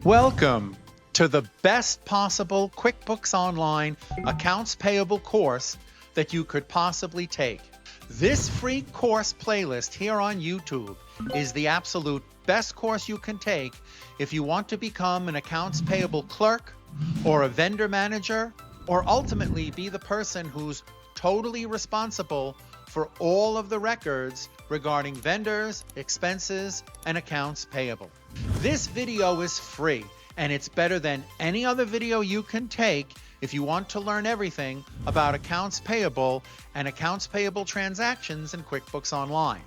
Welcome to the best possible QuickBooks Online Accounts Payable course that you could possibly take. This free course playlist here on YouTube is the absolute best course you can take if you want to become an accounts payable clerk or a vendor manager, or ultimately be the person who's totally responsible for all of the records regarding vendors, expenses, and accounts payable. This video is free, and it's better than any other video you can take if you want to learn everything about accounts payable and accounts payable transactions in QuickBooks Online.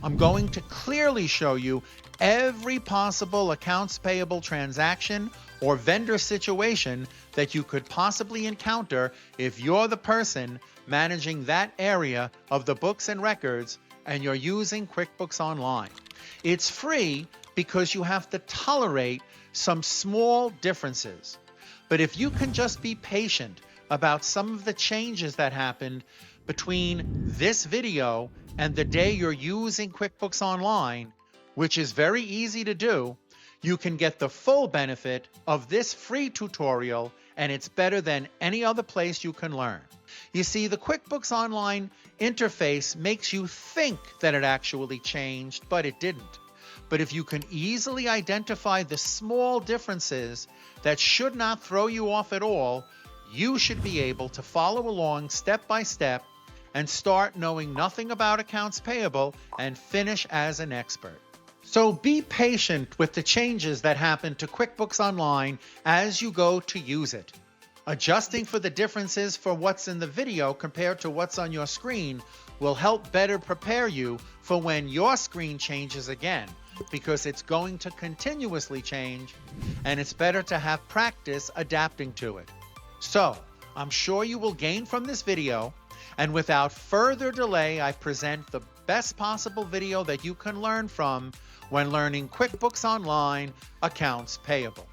I'm going to clearly show you every possible accounts payable transaction or vendor situation that you could possibly encounter if you're the person managing that area of the books and records and you're using QuickBooks Online. It's free because you have to tolerate some small differences. But if you can just be patient about some of the changes that happened between this video and the day you're using QuickBooks Online, which is very easy to do, you can get the full benefit of this free tutorial, and it's better than any other place you can learn. You see, the QuickBooks Online interface makes you think that it actually changed, but it didn't. But if you can easily identify the small differences that should not throw you off at all, you should be able to follow along step by step and start knowing nothing about accounts payable and finish as an expert. So be patient with the changes that happen to QuickBooks Online as you go to use it. Adjusting for the differences for what's in the video compared to what's on your screen will help better prepare you for when your screen changes again, because it's going to continuously change, and it's better to have practice adapting to it. So, I'm sure you will gain from this video, and without further delay, I present the best possible video that you can learn from when learning QuickBooks Online Accounts Payable.